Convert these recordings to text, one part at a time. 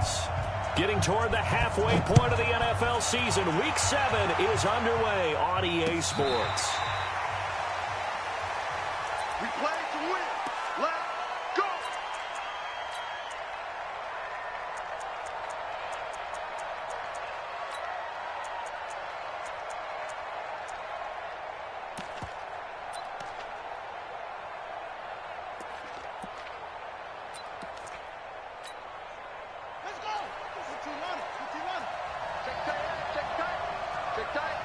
is. Getting toward the halfway point of the NFL season. Week 7 is underway on EA Sports. We play to win. Let's go! Let's go! Check tight, check tight, check tight.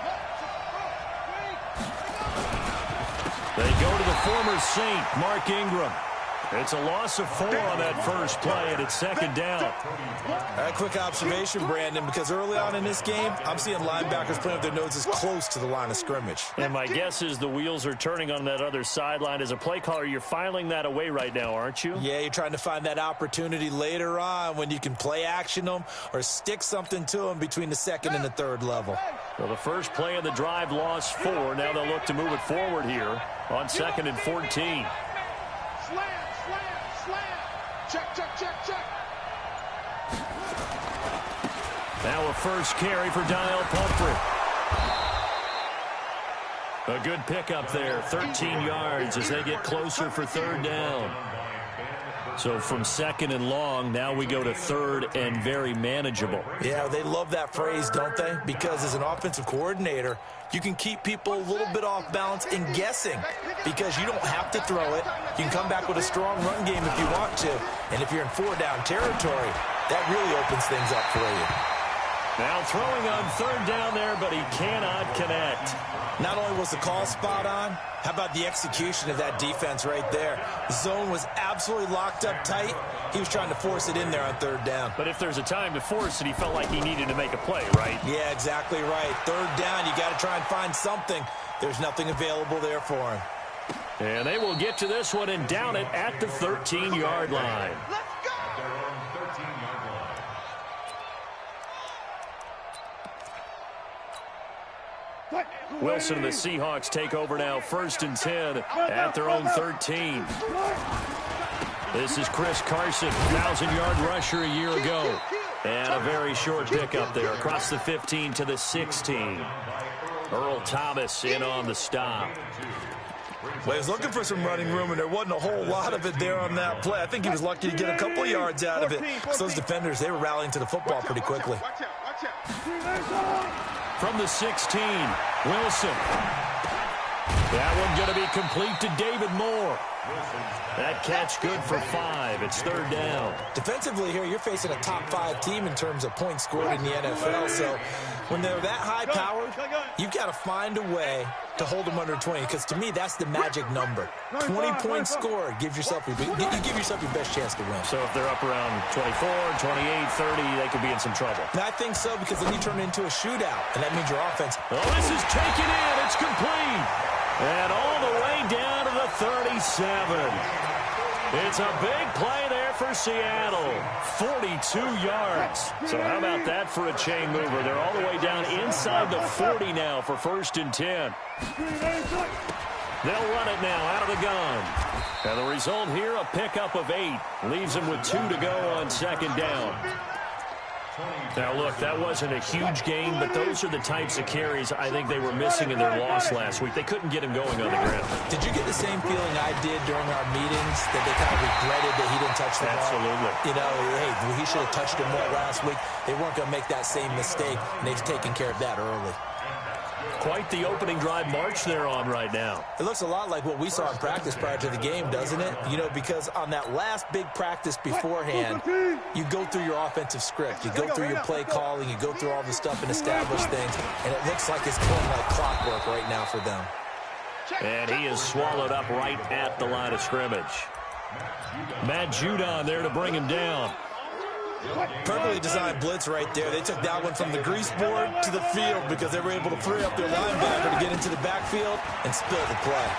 They go to the former Saint, Mark Ingram. It's a loss of 4 on that first play, and it's second down. A quick observation, Brandon, because early on in this game, I'm seeing linebackers playing with their noses close to the line of scrimmage. And my guess is the wheels are turning on that other sideline. As a play caller, you're filing that away right now, aren't you? Yeah, you're trying to find that opportunity later on when you can play action them or stick something to them between the second and the third level. Well, the first play of the drive lost 4. Now they'll look to move it forward here on 2nd and 14. Slam, slam, slam. Check, check, check, check. Now a first carry for Donnell Pumphrey. A good pickup there, 13 yards as they get closer for third down. So from 2nd and long, now we go to 3rd and very manageable. Yeah, they love that phrase, don't they? Because as an offensive coordinator, you can keep people a little bit off balance and guessing because you don't have to throw it. You can come back with a strong run game if you want to. And if you're in 4-down territory, that really opens things up for you. Now throwing on 3rd down there, but he cannot connect. Not only was the call spot on, how about the execution of that defense right there? The zone was absolutely locked up tight. He was trying to force it in there on 3rd down. But if there's a time to force it, he felt like he needed to make a play, right? Yeah, exactly right. 3rd down, you got to try and find something. There's nothing available there for him. And they will get to this one and down it at the 13-yard line. Let's go! Wilson and the Seahawks take over now, 1st and 10 at their own 13. This is Chris Carson, 1,000-yard rusher a year ago. And a very short pickup there across the 15 to the 16. Earl Thomas in on the stop. Well, he was looking for some running room, and there wasn't a whole lot of it there on that play. I think he was lucky to get a couple of yards out of it. So those defenders, they were rallying to the football pretty quickly. Watch out, watch out. From the 16, Wilson. That one going to be complete to David Moore. That catch good for 5. It's 3rd down. Defensively here, you're facing a top-5 team in terms of points scored in the NFL. So when they're that high-powered, you've got to find a way to hold them under 20. Because to me, that's the magic number. 20 points scored. You give yourself your best chance to win. So if they're up around 24, 28, 30, they could be in some trouble. And I think so, because then you turn it into a shootout. And that means your offense. Oh, this is taken in. It's complete. And all the way down to the 37. It's a big play there for Seattle. 42 yards. So how about that for a chain mover? They're all the way down inside the 40 now for 1st and 10. They'll run it now out of the gun. And the result here, a pickup of 8. Leaves them with 2 to go on 2nd down. Now, look, that wasn't a huge gain, but those are the types of carries I think they were missing in their loss last week. They couldn't get him going on the ground. Did you get the same feeling I did during our meetings, that they kind of regretted that he didn't touch the ball? Absolutely. You know, hey, he should have touched it more last week. They weren't going to make that same mistake, and they've taken care of that early. Quite the opening drive march they're on right now. It looks a lot like what we saw in practice prior to the game, doesn't it? You know, because on that last big practice beforehand, you go through your offensive script. You go through your play calling. You go through all the stuff and establish things. And it looks like it's going like clockwork right now for them. And he is swallowed up right at the line of scrimmage. Matt Judon there to bring him down. Perfectly designed blitz right there. They took that one from the grease board to the field because they were able to free up their linebacker to get into the backfield and spill the play.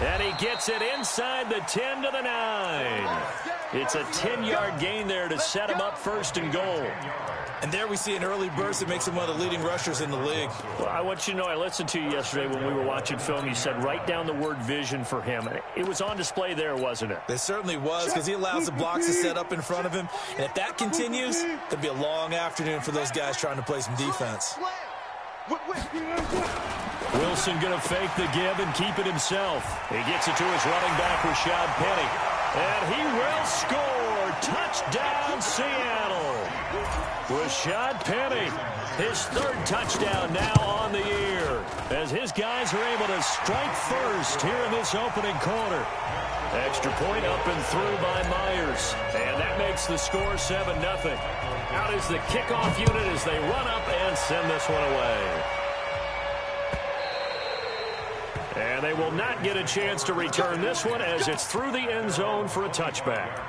And he gets it inside the 10 to the 9. It's a 10-yard gain there to set him up first and goal. And there we see an early burst that makes him one of the leading rushers in the league. Well, I want you to know, I listened to you yesterday when we were watching film. You said write down the word vision for him. It was on display there, wasn't it? It certainly was, because he allows the blocks to set up in front of him. And if that continues, it'll be a long afternoon for those guys trying to play some defense. Wilson going to fake the give and keep it himself. He gets it to his running back, Rashad Penny. And he will score. Touchdown, Seattle. Rashad Penny, his third touchdown now on the year, as his guys are able to strike first here in this opening quarter. Extra point up and through by Myers. And that makes the score 7-0. Out is the kickoff unit as they run up and send this one away. And they will not get a chance to return this one as it's through the end zone for a touchback.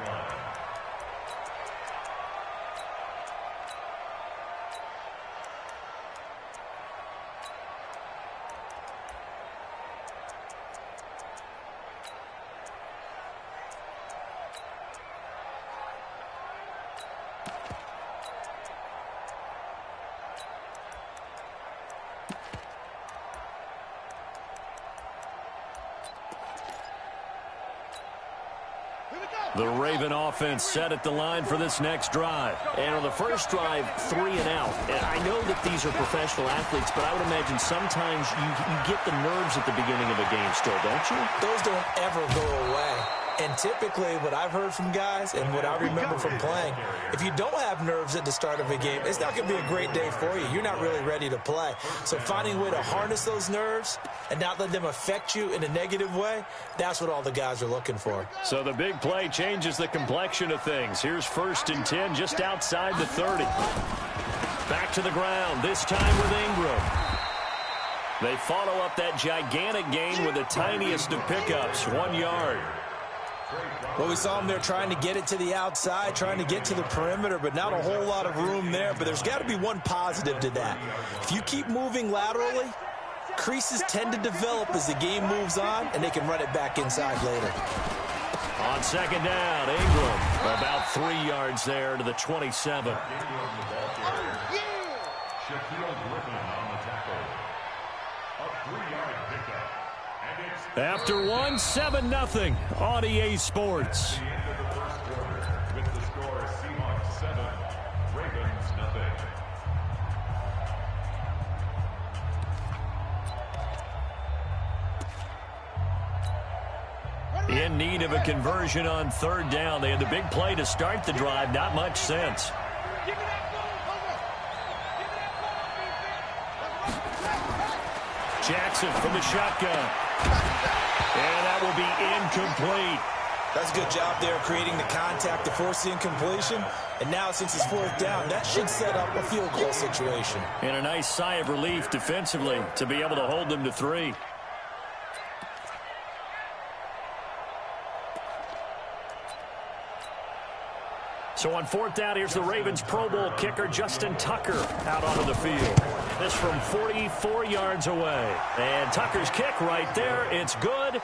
The Raven offense set at the line for this next drive. And on the first drive, 3 and out. And I know that these are professional athletes, but I would imagine sometimes you get the nerves at the beginning of a game still, don't you? Those don't ever go away. And typically, what I've heard from guys and what I remember from playing, if you don't have nerves at the start of a game, it's not going to be a great day for you. You're not really ready to play. So finding a way to harness those nerves and not let them affect you in a negative way, that's what all the guys are looking for. So the big play changes the complexion of things. Here's 1st and 10 just outside the 30. Back to the ground, this time with Ingram. They follow up that gigantic gain with the tiniest of pickups, 1 yard. Well, we saw him there trying to get it to the outside, trying to get to the perimeter, but not a whole lot of room there. But there's got to be one positive to that. If you keep moving laterally, creases tend to develop as the game moves on, and they can run it back inside later. On 2nd down, Ingram about 3 yards there to the 27. After 1, 7-0 on EA Sports. With the score, Seahawks 7, Ravens 0. In need of a conversion on 3rd down. They had the big play to start the drive. Not much sense. Jackson from the shotgun. And that will be incomplete. That's a good job there creating the contact to force the incompletion. And now since it's 4th down, that should set up a field goal situation. And a nice sigh of relief defensively to be able to hold them to 3. So on 4th down, here's the Ravens Pro Bowl kicker, Justin Tucker, out onto the field. This from 44 yards away. And Tucker's kick right there. It's good.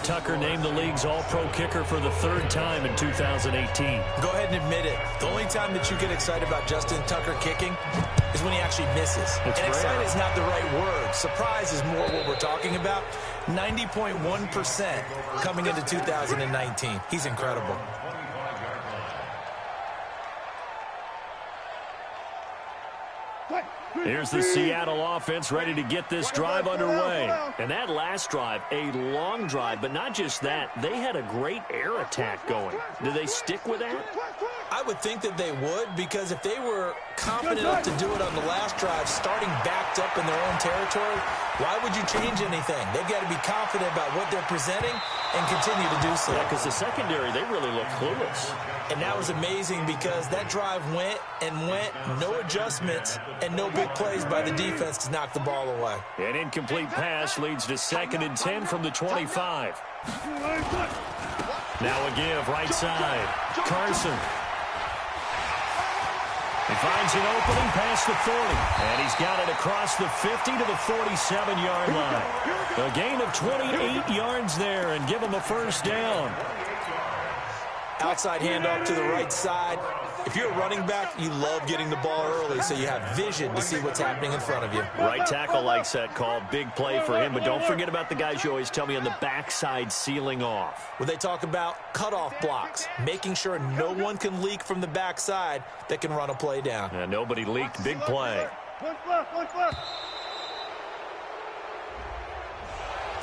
Tucker named the league's all-pro kicker for the 3rd time in 2018. Go ahead and admit it. The only time that you get excited about Justin Tucker kicking is when he actually misses. And excited is not the right word. Surprise is more what we're talking about. 90.1% coming into 2019. He's incredible. Here's the Seattle offense ready to get this drive underway. And that last drive, a long drive, but not just that. They had a great air attack going. Do they stick with that? I would think that they would, because if they were confident enough to do it on the last drive, starting backed up in their own territory, why would you change anything? They've got to be confident about what they're presenting and continue to do so. Yeah, because the secondary, they really look clueless. And that was amazing because that drive went and went, no adjustments, and no big plays by the defense to knock the ball away. An incomplete pass leads to 2nd and 10 from the 25. Now a give right side. Carson. He finds an opening past the 40. And he's got it across the 50 to the 47-yard line. A gain of 28 yards there and give him a first down. Outside handoff to the right side. If you're a running back, you love getting the ball early so you have vision to see what's happening in front of you. Right tackle likes that call. Big play for him. But don't forget about the guys you always tell me on the backside sealing off. When they talk about cutoff blocks, making sure no one can leak from the backside that can run a play down. And nobody leaked. Big play.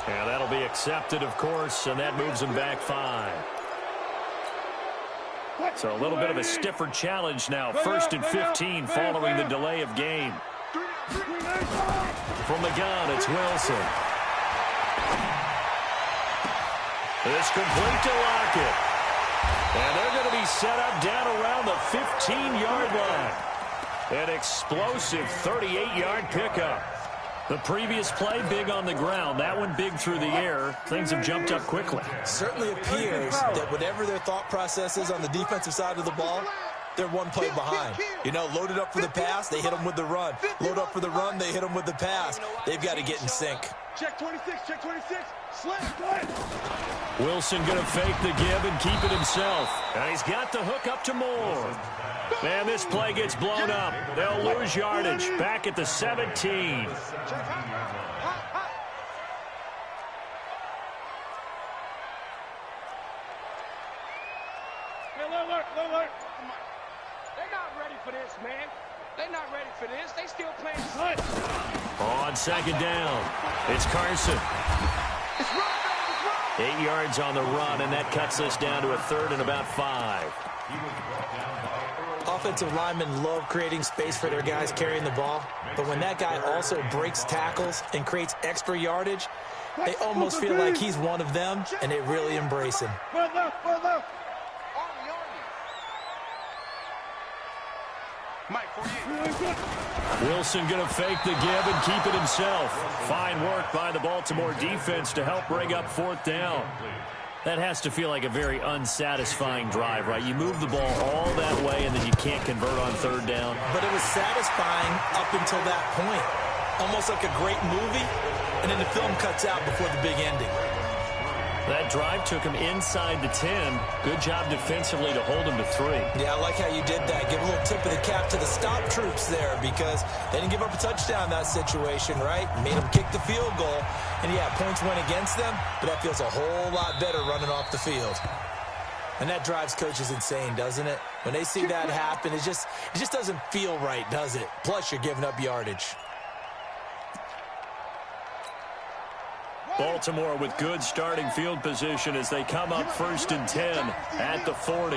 And that'll be accepted, of course, and that moves him back 5. So a little bit of a stiffer challenge now. 1st and 15 following the delay of game. From the gun, it's Wilson. It's complete to Lockett. And they're going to be set up down around the 15-yard line. An explosive 38-yard pickup. The previous play, big on the ground. That one big through the air. Things have jumped up quickly. Certainly appears that whatever their thought process is on the defensive side of the ball, they're one play behind. You know, loaded up for the pass, they hit them with the run. Load up for the run, they hit them with the pass. They've got to get in sync. Check 26, check 26. Slant. Wilson going to fake the give and keep it himself. And he's got the hook up to Moore. Man, this play gets blown up. They'll lose yardage. Back at the 17. Alert. They're not ready for this, man. They're not ready for this. They still playing punt. On 2nd down, it's Carson. 8 yards on the run, and that cuts us down to a 3rd and about 5. Offensive linemen love creating space for their guys carrying the ball, but when that guy also breaks tackles and creates extra yardage, they almost feel like he's one of them, and they really embrace him. Wilson going to fake the give and keep it himself. Fine work by the Baltimore defense to help bring up 4th down. That has to feel like a very unsatisfying drive, right? You move the ball all that way, and then you can't convert on 3rd down. But it was satisfying up until that point. Almost like a great movie, and then the film cuts out before the big ending. That drive took him inside the 10. Good job defensively to hold him to 3. Yeah, I like how you did that. Give a little tip of the cap to the stop troops there because they didn't give up a touchdown in that situation, right? Made them kick the field goal. And, yeah, points went against them, but that feels a whole lot better running off the field. And that drives coaches insane, doesn't it? When they see that happen, it just doesn't feel right, does it? Plus, you're giving up yardage. Baltimore with good starting field position as they come up 1st and 10 at the 40.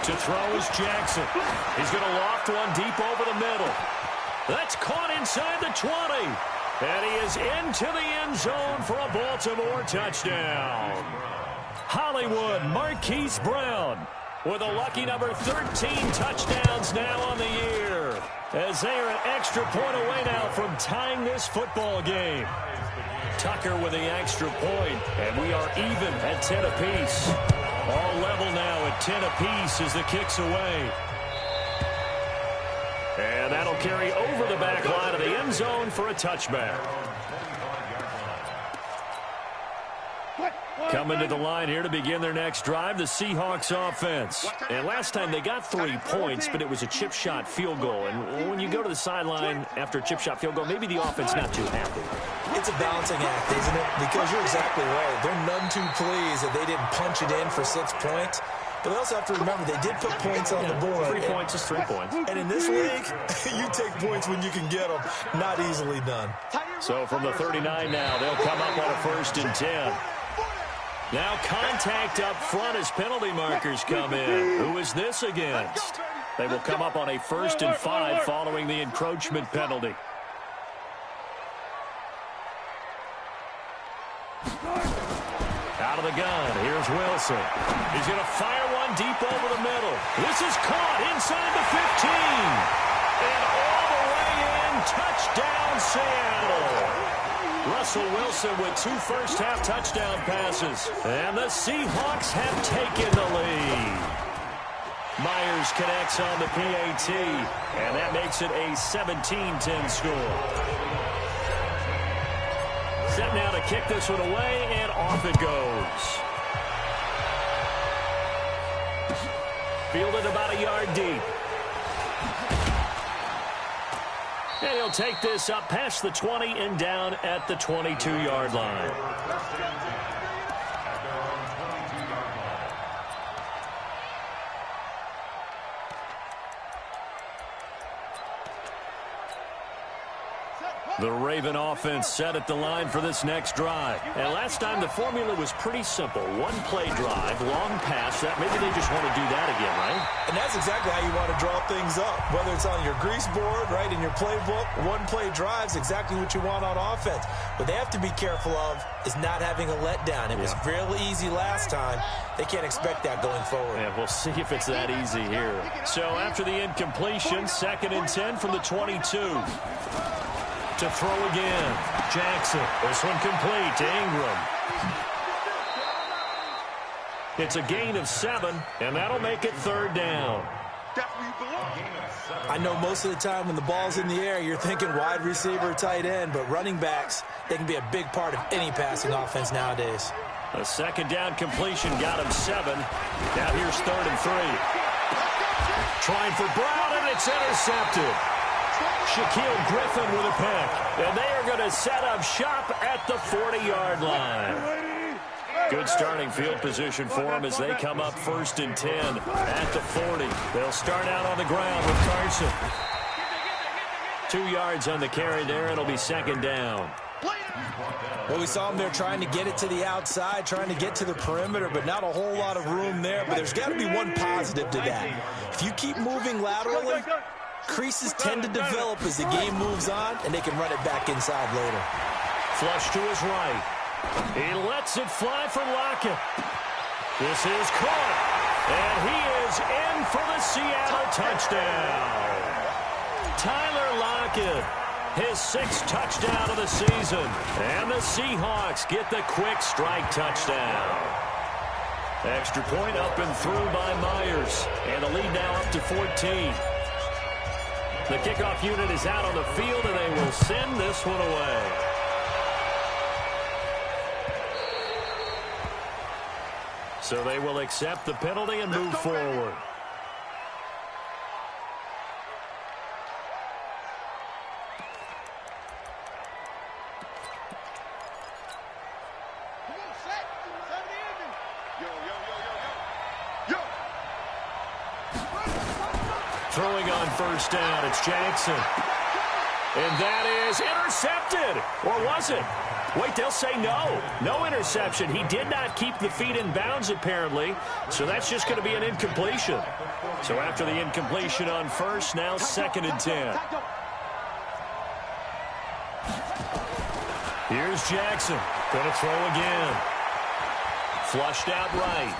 To throw is Jackson. He's going to loft one deep over the middle. That's caught inside the 20. And he is into the end zone for a Baltimore touchdown. Hollywood Marquise Brown with a lucky number 13 touchdowns now on the year, as they are an extra point away now from tying this football game. Tucker with the extra point, and we are even at 10 apiece. All level now at 10 apiece as the kick's away. And that'll carry over the back line of the end zone for a touchback. Coming to the line here to begin their next drive, the Seahawks offense. And last time they got 3 points, but it was a chip shot field goal. And when you go to the sideline after a chip shot field goal, maybe the offense not too happy. It's a balancing act, isn't it? Because you're exactly right. They're none too pleased that they didn't punch it in for 6 points. But they also have to remember they did put points on the board. 3 points is 3 points. And in this league, you take points when you can get them. Not easily done. So from the 39 now, they'll come up on a 1st and 10. Now contact up front as penalty markers come in. Who is this against? They will come up on a 1st and 5 following the encroachment penalty. Out of the gun, here's Wilson. He's going to fire one deep over the middle. This is caught inside the 15. And all the way in, touchdown Seattle. Russell Wilson with 2 first-half touchdown passes. And the Seahawks have taken the lead. Myers connects on the PAT, and that makes it a 17-10 score. Set now to kick this one away, and off it goes. Fielded about a yard deep. And he'll take this up past the 20 and down at the 22-yard line. The Raven offense set at the line for this next drive. And last time the formula was pretty simple. One-play drive, long pass. That maybe they just want to do that again, right? And that's exactly how you want to draw things up. Whether it's on your grease board, right, in your playbook, one-play drive's exactly what you want on offense. What they have to be careful of is not having a letdown. It was fairly easy last time. They can't expect that going forward. Yeah, we'll see if it's that easy here. So after the incompletion, 2nd and 10 from the 22. To throw again. Jackson. This one complete to Ingram. It's a gain of 7, and that'll make it 3rd down. I know most of the time when the ball's in the air, you're thinking wide receiver, tight end, but running backs, they can be a big part of any passing offense nowadays. A 2nd down completion got him 7. Now here's 3rd and 3. Trying for Brown, and it's intercepted. Shaquille Griffin with a pick. And they are going to set up shop at the 40-yard line. Good starting field position for them as they come up 1st and 10 at the 40. They'll start out on the ground with Carson. 2 yards on the carry there. It'll be 2nd down. Well, we saw them there trying to get it to the outside, trying to get to the perimeter, but not a whole lot of room there. But there's got to be one positive to that. If you keep moving laterally, creases tend to develop as the game moves on, and they can run it back inside later. Flush to his right. He lets it fly for Lockett. This is caught, and he is in for the Seattle touchdown. Tyler Lockett, his 6th touchdown of the season, and the Seahawks get the quick strike touchdown. Extra point up and through by Myers, and the lead now up to 14. The kickoff unit is out on the field, and they will send this one away. So they will accept the penalty and move forward. Throwing on 1st down, it's Jackson. And that is intercepted. Or was it? Wait, they'll say no. No interception. He did not keep the feet in bounds, apparently. So that's just going to be an incompletion. So after the incompletion on 1st, now 2nd and 10. Here's Jackson. Going to throw again. Flushed out right.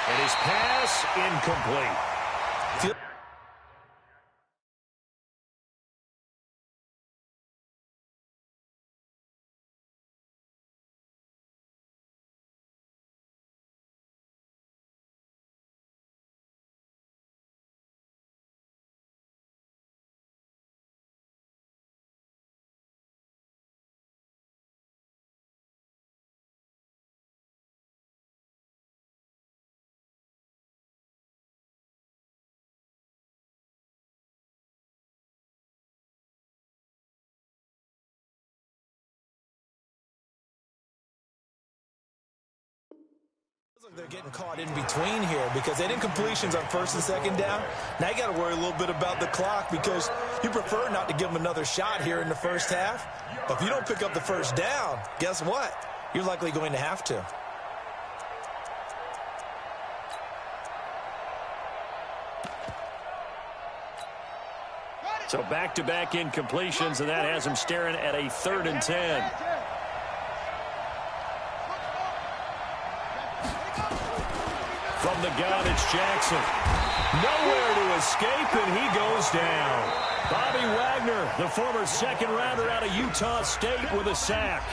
And his pass incomplete. They're getting caught in between here because they didn't completions on 1st and 2nd down. Now you got to worry a little bit about the clock because you prefer not to give them another shot here in the 1st half. But if you don't pick up the 1st down, guess what? You're likely going to have to. So back-to-back incompletions, and that has him staring at a 3rd and 10. From the gun, it's Jackson. Nowhere to escape, and he goes down. Bobby Wagner, the former second-rounder out of Utah State, with a sack.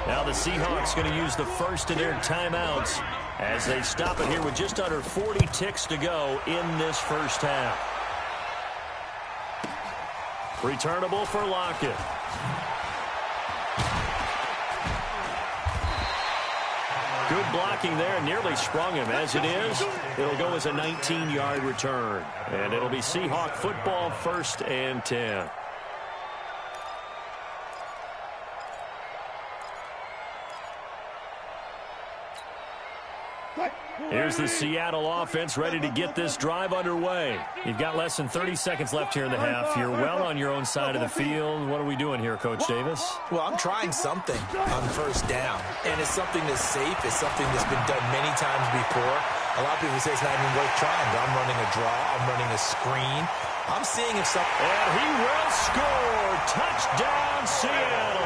Now the Seahawks going to use the first of their timeouts as they stop it here with just under 40 ticks to go in this first half. Returnable for Lockett. Good blocking there, nearly sprung him. As it is, it'll go as a 19-yard return. And it'll be Seahawk football, 1st and 10. Here's the Seattle offense ready to get this drive underway. You've got less than 30 seconds left here in the half. You're well on your own side of the field. What are we doing here, Coach Davis? Well, I'm trying something on first down, and it's something that's safe. It's something that's been done many times before. A lot of people say it's not even worth trying, but I'm running a draw. I'm running a screen. I'm seeing if something... And he will score. Touchdown, Seattle.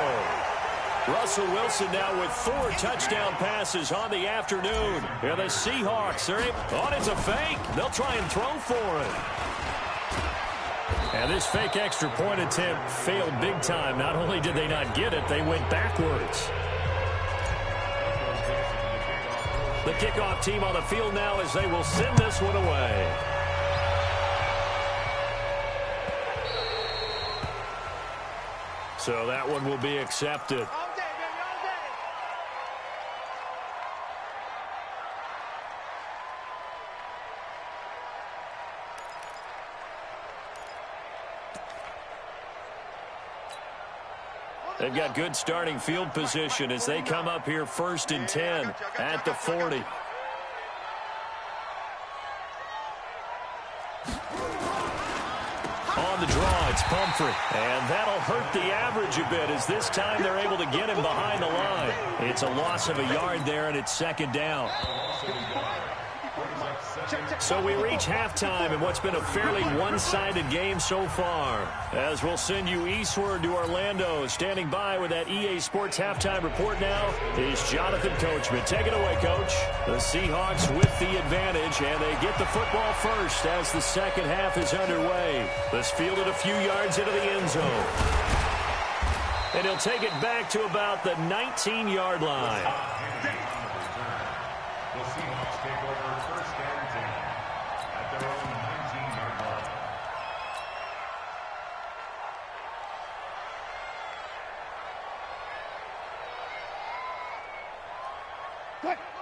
Russell Wilson now with 4 touchdown passes on the afternoon. And the Seahawks are able... it's a fake. They'll try and throw for it. And this fake extra point attempt failed big time. Not only did they not get it, they went backwards. The kickoff team on the field now as they will send this one away. So that one will be accepted. They've got good starting field position as they come up here 1st and 10 at the 40. On the draw, it's Pumphrey. And that'll hurt the average a bit as this time they're able to get him behind the line. It's a loss of a yard there, and it's 2nd down. So we reach halftime in what's been a fairly one-sided game so far. As we'll send you eastward to Orlando. Standing by with that EA Sports halftime report now is Jonathan Coachman. Take it away, Coach. The Seahawks with the advantage, and they get the football first as the second half is underway. This fielded a few yards into the end zone. And he'll take it back to about the 19-yard line. The Seahawks take over 1st and 10 at their own 19-yard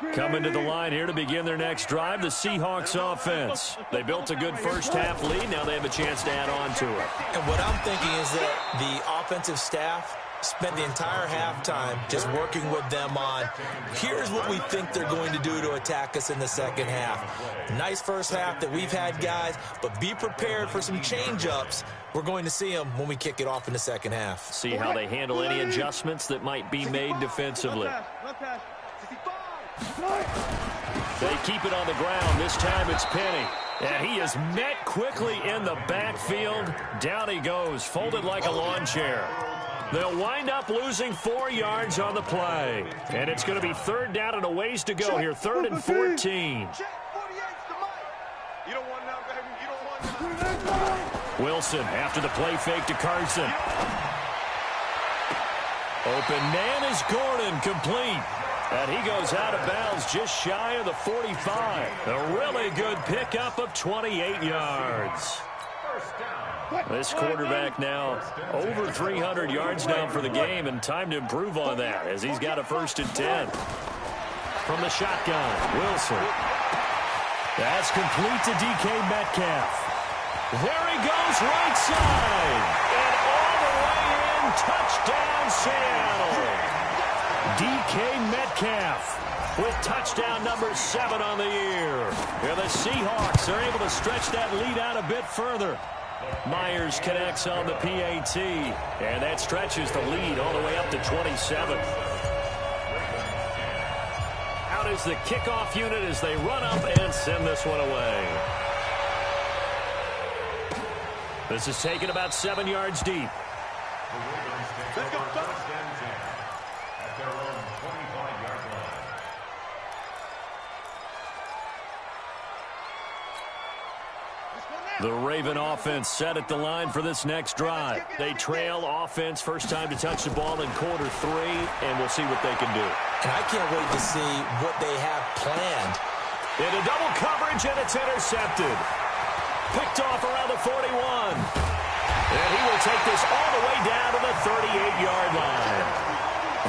line. Coming to the line here to begin their next drive, the Seahawks offense. They built a good first half lead. Now they have a chance to add on to it. And what I'm thinking is that the offensive staff spent the entire halftime just working with them on, here's what we think they're going to do to attack us in the second half. Nice first half that we've had, guys, but be prepared for some change-ups. We're going to see them when we kick it off in the second half. See how they handle any adjustments that might be made defensively. They keep it on the ground. This time it's Penny. And he is met quickly in the backfield. Down he goes, folded like a lawn chair. They'll wind up losing 4 yards on the play. And it's going to be 3rd down and a ways to go here. 3rd and 14. Wilson after the play fake to Carson. Open man is Gordon, complete. And he goes out of bounds just shy of the 45. A really good pickup of 28 yards. This quarterback now over 300 yards now for the game, and time to improve on that as he's got a 1st and 10. From the shotgun, Wilson. That's complete to DK Metcalf. There he goes, right side. And all the way in, touchdown Seattle. DK Metcalf with touchdown number 7 on the year. And the Seahawks are able to stretch that lead out a bit further. Myers connects on the PAT, and that stretches the lead all the way up to 27. Out is the kickoff unit as they run up and send this one away. This is taken about 7 yards deep. The Ravens take over 1st and 10 at their own 25-yard line. The Raven offense set at the line for this next drive. They trail offense, first time to touch the ball in quarter 3, and we'll see what they can do. And I can't wait to see what they have planned. Into double coverage, and it's intercepted. Picked off around the 41. And he will take this all the way down to the 38-yard line.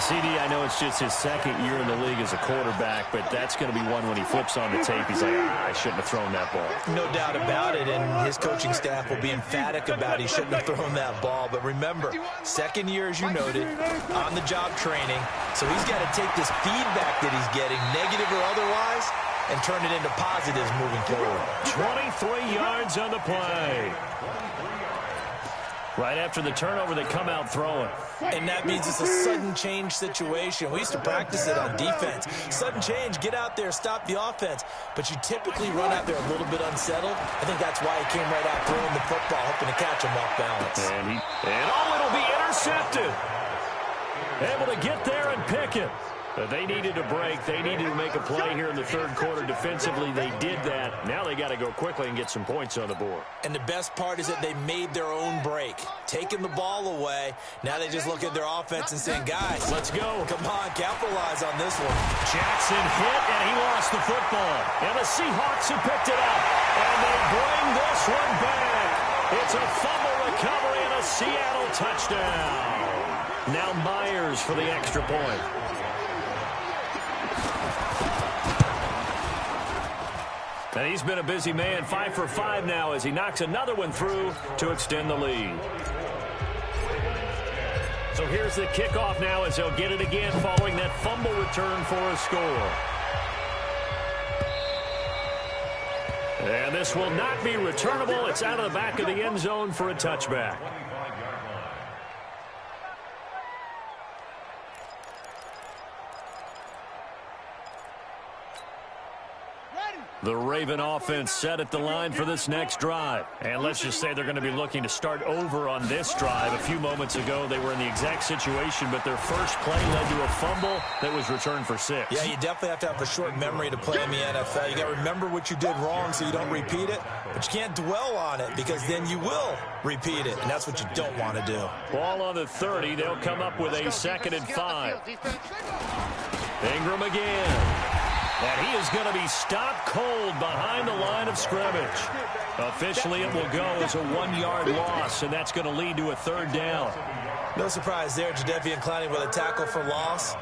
CD, I know it's just his second year in the league as a quarterback, but that's going to be one when he flips on the tape. He's like, I shouldn't have thrown that ball. No doubt about it, and his coaching staff will be emphatic about he shouldn't have thrown that ball. But remember, second year, as you noted, on-the-job training. So he's got to take this feedback that he's getting, negative or otherwise, and turn it into positives moving forward. 23 yards on the play. Right after the turnover, they come out throwing. And that means it's a sudden change situation. We used to practice it on defense. Sudden change, get out there, stop the offense. But you typically run out there a little bit unsettled. I think that's why he came right out throwing the football, hoping to catch him off balance. And it'll be intercepted. Able to get there and pick it. But they needed a break. They needed to make a play here in the third quarter. Defensively, they did that. Now they got to go quickly and get some points on the board. And the best part is that they made their own break. Taking the ball away. Now they just look at their offense and saying, guys, let's go. Come on, capitalize on this one. Jackson hit, and he lost the football. And the Seahawks have picked it up. And they bring this one back. It's a fumble recovery and a Seattle touchdown. Now Myers for the extra point. And he's been a busy man, 5 for 5 now as he knocks another one through to extend the lead. So here's the kickoff now as they'll get it again following that fumble return for a score. And this will not be returnable. It's out of the back of the end zone for a touchback. The Raven offense set at the line for this next drive. And let's just say they're going to be looking to start over on this drive. A few moments ago, they were in the exact situation, but their first play led to a fumble that was returned for 6. Yeah, you definitely have to have a short memory to play in the NFL. You got to remember what you did wrong so you don't repeat it, but you can't dwell on it because then you will repeat it, and that's what you don't want to do. Ball on the 30. They'll come up with a 2nd and 5. Ingram again. And he is going to be stopped cold behind the line of scrimmage. Officially, it will go as a 1-yard loss, and that's going to lead to a 3rd down. No surprise there, Jadeveon Clowney with a tackle for loss.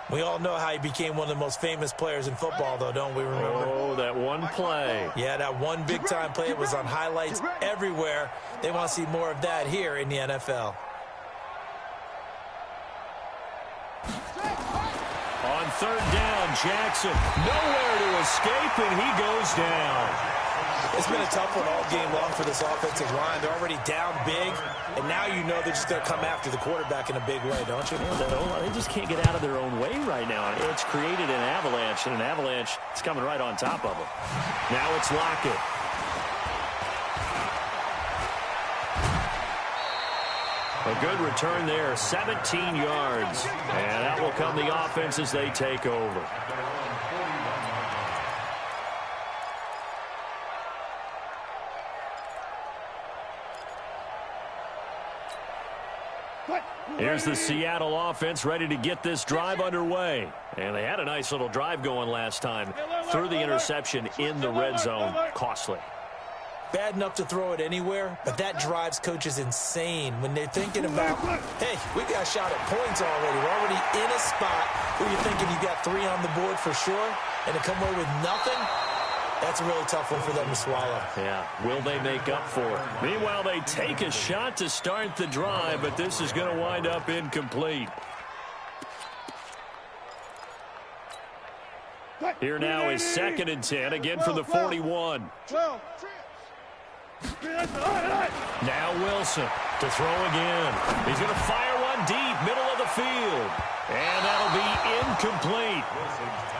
We all know how he became one of the most famous players in football, though, don't we remember? Oh, that one play. Yeah, that one big-time play. It was on highlights everywhere. They want to see more of that here in the NFL. On 3rd down, Jackson nowhere to escape, and he goes down. It's been a tough one all game long for this offensive line. They're already down big, and now you know they're just going to come after the quarterback in a big way, don't you? They just can't get out of their own way right now. It's created an avalanche, and an avalanche is coming right on top of them. Now it's Lockett. A good return there, 17 yards. And that will come the offense as they take over. Here's the Seattle offense ready to get this drive underway. And they had a nice little drive going last time. Threw the interception in the red zone. Costly. Bad enough to throw it anywhere, but that drives coaches insane when they're thinking about, hey, we got a shot at points already. We're already in a spot where you're thinking you got 3 on the board for sure, and to come away with nothing, that's a really tough one for them to swallow. Yeah, will they make up for it? Meanwhile, they take a shot to start the drive, but this is going to wind up incomplete. Here now is 2nd and 10, again from the 41. Now Wilson to throw again. He's going to fire one deep, middle of the field. And that'll be incomplete.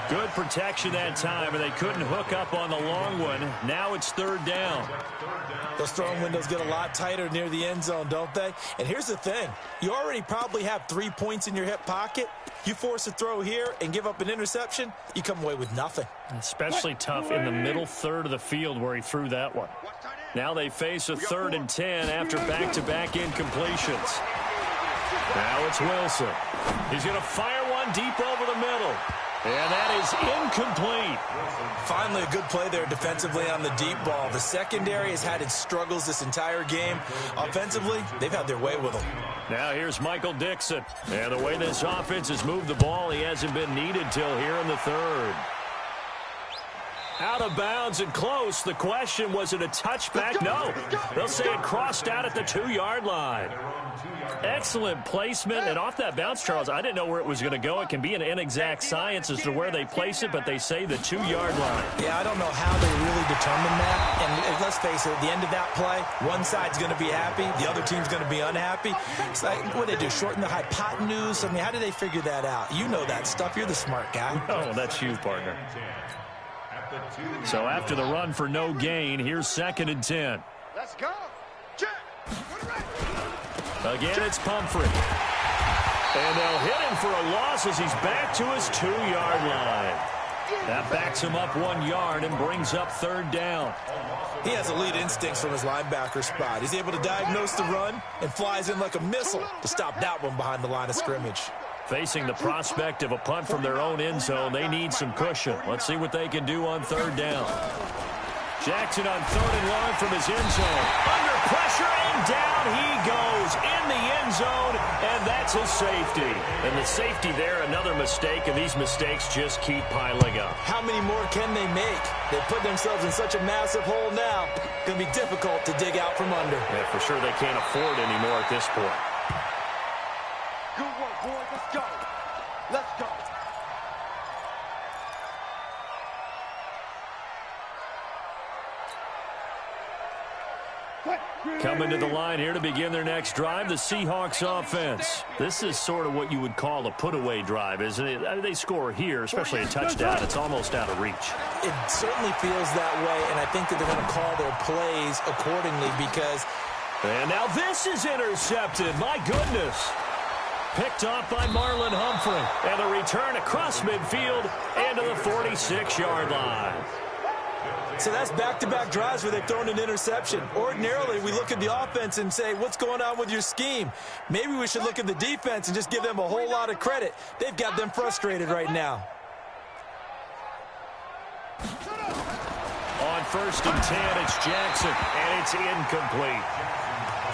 Good protection that time, and they couldn't hook up on the long one. Now it's 3rd down. Those throwing windows get a lot tighter near the end zone, don't they? And here's the thing. You already probably have 3 points in your hip pocket. You force a throw here and give up an interception, you come away with nothing. Especially tough in the middle third of the field where he threw that one. Now they face a 3rd and 10 after back-to-back incompletions. Now it's Wilson. He's going to fire one deep over the middle. And that is incomplete. Finally, a good play there defensively on the deep ball. The secondary has had its struggles this entire game. Offensively, they've had their way with them. Now here's Michael Dixon. And the way this offense has moved the ball, he hasn't been needed till here in the 3rd. Out of bounds and close. The question, was it a touchback? No. They'll say it crossed out at the 2-yard line. Excellent placement. And off that bounce, Charles, I didn't know where it was going to go. It can be an inexact science as to where they place it, but they say the 2-yard line. Yeah, I don't know how they really determine that. And let's face it, at the end of that play, one side's going to be happy, the other team's going to be unhappy. It's like, what do they do, shorten the hypotenuse? I mean, how do they figure that out? You know that stuff. You're the smart guy. Oh, that's you, partner. So after the run for no gain, here's 2nd and 10. Let's go. Check. Again, it's Pumphrey. And they'll hit him for a loss as he's back to his 2-yard line. That backs him up 1 yard and brings up 3rd down. He has elite instincts from his linebacker spot. He's able to diagnose the run and flies in like a missile to stop that one behind the line of scrimmage. Facing the prospect of a punt from their own end zone, they need some cushion. Let's see what they can do on 3rd down. Jackson on 3rd and long from his end zone. Under pressure, and down he goes in the end zone, and that's his safety. And the safety there, another mistake, and these mistakes just keep piling up. How many more can they make? They put themselves in such a massive hole now. Going to be difficult to dig out from under. Yeah, for sure they can't afford anymore at this point. Good work, boys. Let's go. Let's go. Coming to the line here to begin their next drive, the Seahawks offense. This is sort of what you would call a put-away drive, isn't it? They score here, especially a touchdown. It's almost out of reach. It certainly feels that way, and I think that they're going to call their plays accordingly because... And now this is intercepted. My goodness. Picked off by Marlon Humphrey. And a return across midfield and to the 46-yard line. So that's back-to-back drives where they've thrown an interception. Ordinarily, we look at the offense and say, what's going on with your scheme? Maybe we should look at the defense and just give them a whole lot of credit. They've got them frustrated right now. On 1st and 10, it's Jackson, and it's incomplete.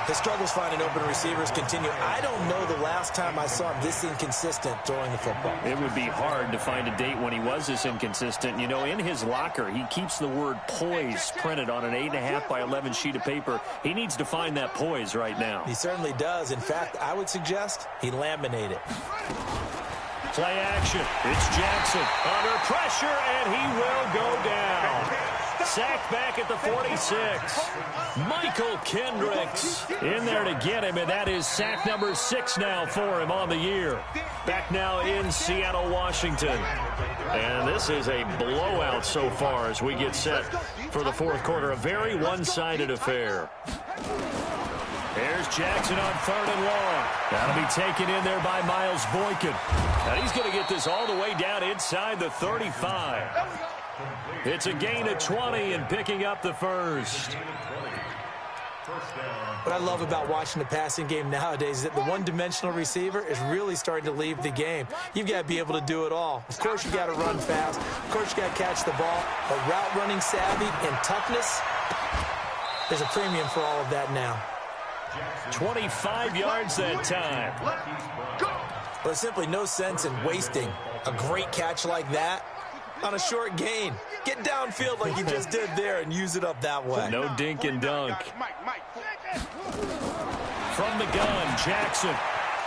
The struggles finding open receivers continue. I don't know the last time I saw him this inconsistent throwing the football. It would be hard to find a date when he was this inconsistent. You know, in his locker, he keeps the word poise printed on an 8.5 by 11 sheet of paper. He needs to find that poise right now. He certainly does. In fact, I would suggest he laminate it. Play action. It's Jackson under pressure, and he will go down. Sacked back at the 46. Michael Kendricks in there to get him, and that is sack number 6 now for him on the year. Back now in Seattle, Washington. And this is a blowout so far as we get set for the 4th quarter. A very one-sided affair. Here's Jackson on 3rd and long. That'll be taken in there by Miles Boykin. And he's going to get this all the way down inside the 35. It's a gain of 20 and picking up the first. What I love about watching the passing game nowadays is that the one-dimensional receiver is really starting to leave the game. You've got to be able to do it all. Of course, you got to run fast. Of course, you got to catch the ball. But route running savvy and toughness, there's a premium for all of that now. 25 yards that time. Well, there's simply no sense in wasting a great catch like that on a short gain. Get downfield like you just did there and use it up that way. No dink and dunk. From the gun, Jackson.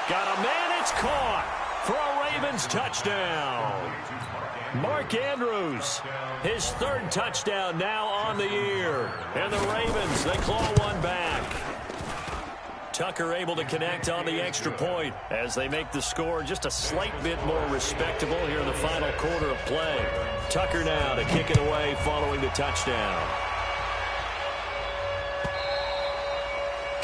Got a man, it's caught for a Ravens touchdown. Mark Andrews, his 3rd touchdown now on the year. And the Ravens, they claw one back. Tucker able to connect on the extra point as they make the score just a slight bit more respectable here in the final quarter of play. Tucker now to kick it away following the touchdown.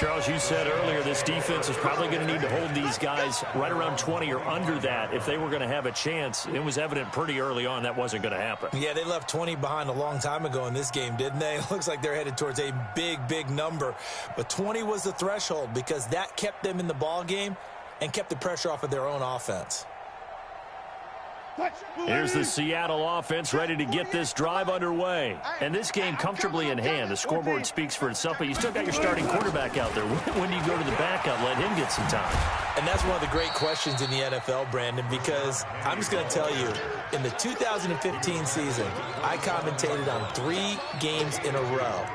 Charles, you said earlier this defense is probably going to need to hold these guys right around 20 or under that if they were going to have a chance. It was evident pretty early on that wasn't going to happen. Yeah, they left 20 behind a long time ago in this game, didn't they? It looks like they're headed towards a big, big number. But 20 was the threshold because that kept them in the ball game and kept the pressure off of their own offense. Here's the Seattle offense ready to get this drive underway. And this game comfortably in hand. The scoreboard speaks for itself, but you still got your starting quarterback out there. When do you go to the backup, let him get some time? And that's one of the great questions in the NFL, Brandon, because I'm just going to tell you, in the 2015 season, I commentated on 3 games in a row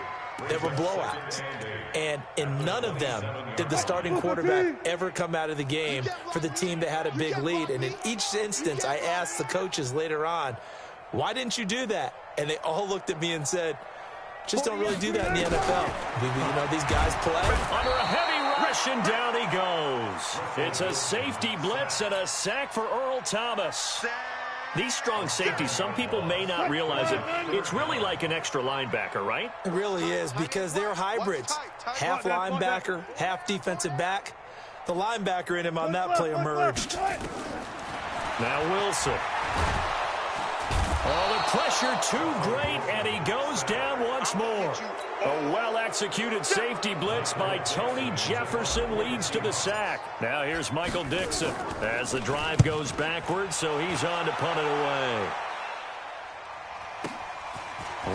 that were blowouts. And in none of them did the starting quarterback ever come out of the game for the team that had a big lead. And in each instance, I asked the coaches later on, why didn't you do that? And they all looked at me and said, just don't really do that in the NFL. You know, these guys play. Under a heavy rush, and down he goes. It's a safety blitz and a sack for Earl Thomas. These strong safeties, some people may not realize it. It's really like an extra linebacker, right? It really is, because they're hybrids. Half linebacker, half defensive back. The linebacker in him on that play emerged. Now Wilson. Oh, the pressure too great, and he goes down once more. A well-executed safety blitz by Tony Jefferson leads to the sack. Now here's Michael Dixon as the drive goes backwards, so he's on to punt it away.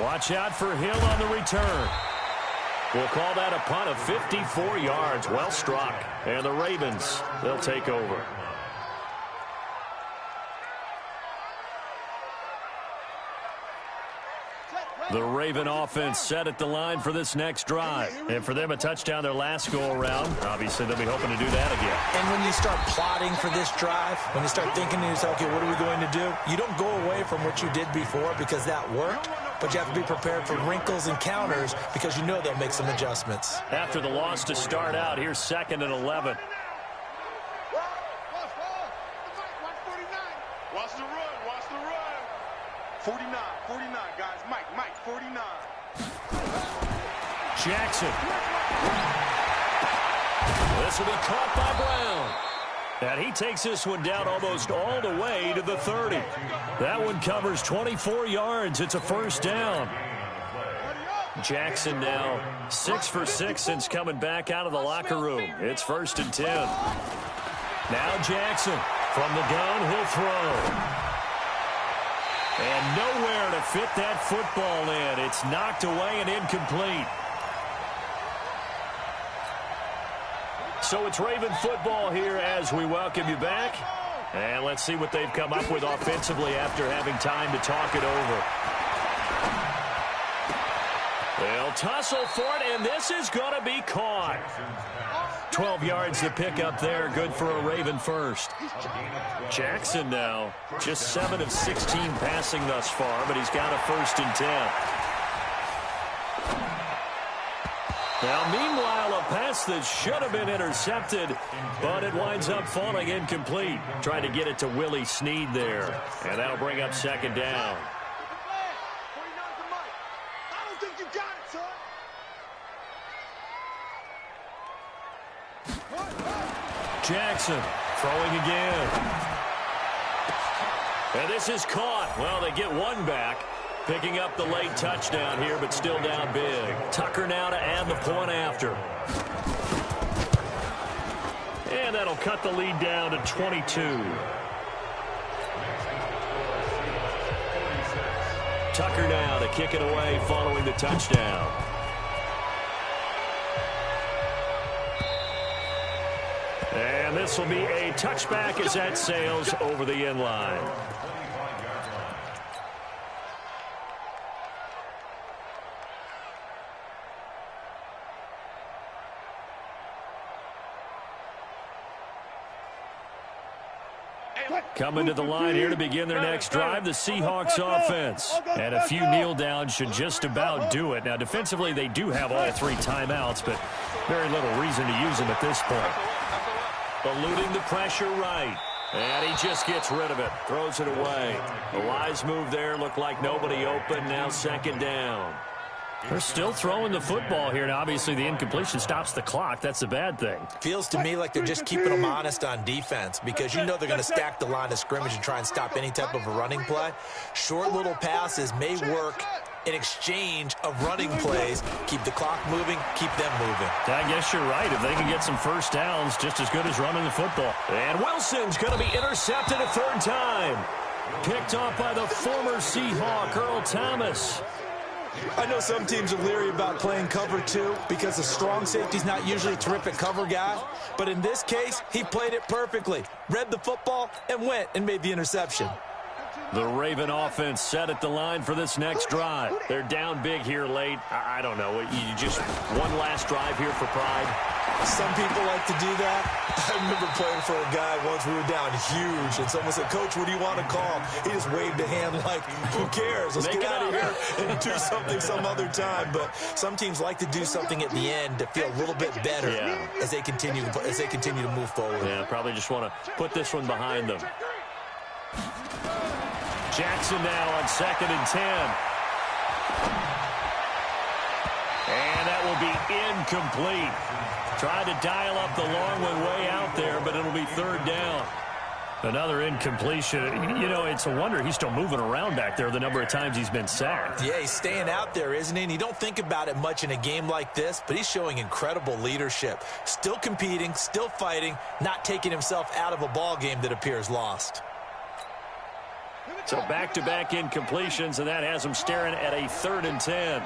Watch out for Hill on the return. We'll call that a punt of 54 yards. Well struck. And the Ravens, they'll take over. The Raven offense set at the line for this next drive. And for them, a touchdown their last go-around. Obviously, they'll be hoping to do that again. And when you start plotting for this drive, when you start thinking to yourself, okay, what are we going to do? You don't go away from what you did before because that worked, but you have to be prepared for wrinkles and counters because you know they'll make some adjustments. After the loss to start out, here's 2nd and 11. Watch the run, watch the run. 49, guys. Mike, 49. Jackson. This will be caught by Brown. And he takes this one down almost all the way to the 30. That one covers 24 yards. It's a first down. Jackson now 6 for 6 since coming back out of the locker room. It's 1st and 10. Now Jackson from the gun, he'll throw. And nowhere to fit that football in. It's knocked away and incomplete. So it's Raven football here as we welcome you back. And let's see what they've come up with offensively after having time to talk it over. They'll tussle for it, and this is going to be caught. 12 yards to pick up there. Good for a Raven first. Jackson now just 7 of 16 passing thus far, but he's got a 1st and 10. Now, meanwhile, a pass that should have been intercepted, but it winds up falling incomplete. Trying to get it to Willie Snead there, and that'll bring up 2nd down. Jackson throwing again. And this is caught. Well, they get one back. Picking up the late touchdown here, but still down big. Tucker now to add the point after. And that'll cut the lead down to 22. Tucker now to kick it away following the touchdown. And this will be a touchback as that sails over the end line. Coming to the line here to begin their next drive, the Seahawks offense. And a few kneel downs should just about do it. Now, defensively, they do have all 3 timeouts, but very little reason to use them at this point. Eluding the pressure right. And he just gets rid of it. Throws it away. The wise move there. Looked like nobody open. Now 2nd down. They're still throwing the football here, and obviously the incompletion stops the clock. That's a bad thing. Feels to me like they're just keeping them honest on defense because you know they're going to stack the line of scrimmage and try and stop any type of a running play. Short little passes may work in exchange of running plays. Keep the clock moving, keep them moving. I guess you're right. If they can get some first downs, just as good as running the football. And Wilson's going to be intercepted a third time. Picked off by the former Seahawk, Earl Thomas. I know some teams are leery about playing cover 2 because a strong safety's not usually a terrific cover guy. But in this case, he played it perfectly. Read the football and went and made the interception. The Raven offense set at the line for this next drive. They're down big here late. I don't know. You just one last drive here for pride. Some people like to do that. I remember playing for a guy once. We were down huge, and someone said, "Coach, what do you want to call?" He just waved a hand like, "Who cares? Let's get out of here and do something some other time." But some teams like to do something at the end to feel a little bit better as they continue to move forward. Yeah, probably just want to put this one behind them. Jackson now on 2nd and 10. And that will be incomplete. Tried to dial up the long one way out there, but it'll be 3rd down. Another incompletion. You know, it's a wonder he's still moving around back there the number of times he's been sacked. Yeah, he's staying out there, isn't he? And you don't think about it much in a game like this, but he's showing incredible leadership. Still competing, still fighting, not taking himself out of a ball game that appears lost. So back-to-back incompletions, and that has him staring at a 3rd and 10.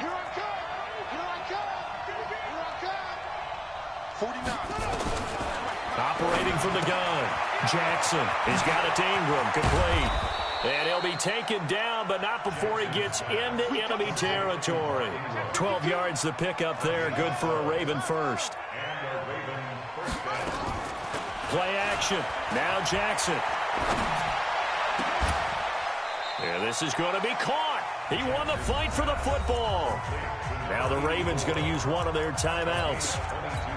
49. Operating from the gun. Jackson. He's got it to Ingram. Complete. And he'll be taken down, but not before he gets into enemy territory. 12 yards to pick up there. Good for a Raven first. Play action. Now Jackson. Yeah, this is going to be caught. He won the fight for the football. Now the Ravens going to use one of their timeouts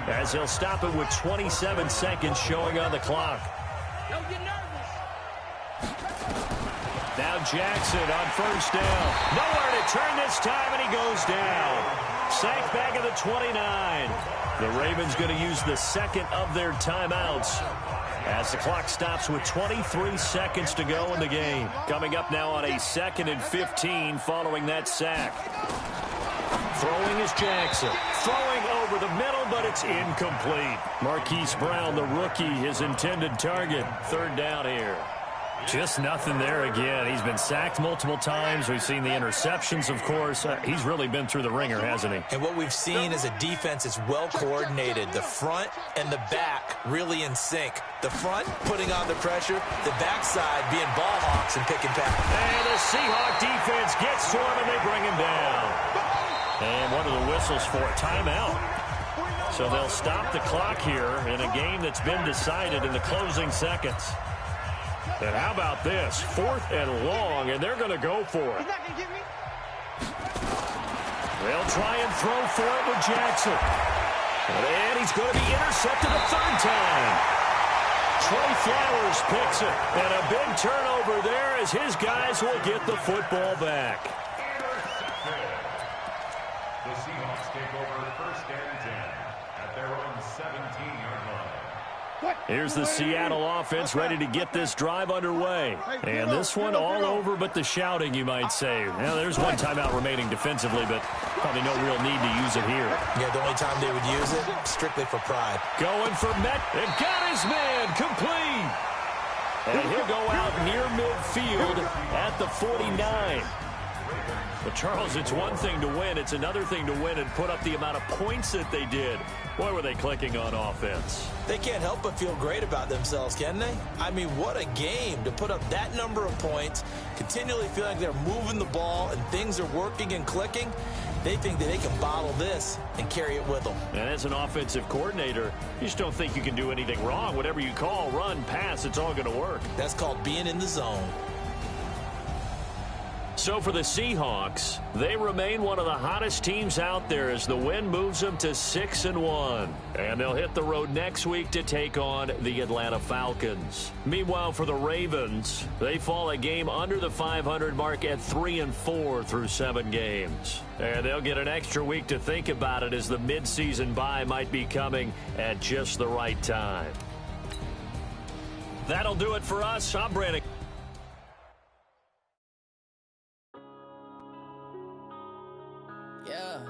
as they'll stop it with 27 seconds showing on the clock. Don't get nervous. Now Jackson on 1st down. Nowhere to turn this time, and he goes down. Sacked back at the 29. The Ravens going to use the second of their timeouts as the clock stops with 23 seconds to go in the game. Coming up now on a 2nd and 15 following that sack. Throwing is Jackson. Throwing over the middle, but it's incomplete. Marquise Brown, the rookie, his intended target. 3rd down here. Just nothing there again. He's been sacked multiple times. We've seen the interceptions, of course. He's really been through the ringer, hasn't he? And what we've seen is a defense that's well coordinated. The front and the back really in sync. The front putting on the pressure, the backside being ball hawks and pick and pack. And the Seahawk defense gets to him, and they bring him down. And one of the whistles for a timeout. So they'll stop the clock here in a game that's been decided in the closing seconds. And how about this? 4th and long, and they're going to go for it. He's not going to get me. They'll try and throw for it with Jackson. And he's going to be intercepted a 3rd time. Trey Flowers picks it. And a big turnover there as his guys will get the football back. The Seahawks take over 1st and 10 at their own 17-yard line. Here's the Seattle offense ready to get this drive underway. And this one all over but the shouting, you might say. Now, there's one timeout remaining defensively, but probably no real need to use it here. Yeah, the only time they would use it, strictly for pride. Going for Met. They've got his man. Complete. And he'll go out near midfield at the 49. But, Charles, it's one thing to win. It's another thing to win and put up the amount of points that they did. Boy, were they clicking on offense. They can't help but feel great about themselves, can they? I mean, what a game to put up that number of points, continually feeling like they're moving the ball and things are working and clicking. They think that they can bottle this and carry it with them. And as an offensive coordinator, you just don't think you can do anything wrong. Whatever you call, run, pass, it's all going to work. That's called being in the zone. So for the Seahawks, they remain one of the hottest teams out there as the win moves them to 6-1. And they'll hit the road next week to take on the Atlanta Falcons. Meanwhile, for the Ravens, they fall a game under the 500 mark at 3-4 through 7 games. And they'll get an extra week to think about it as the midseason bye might be coming at just the right time. That'll do it for us. I'm Brandon. Yeah.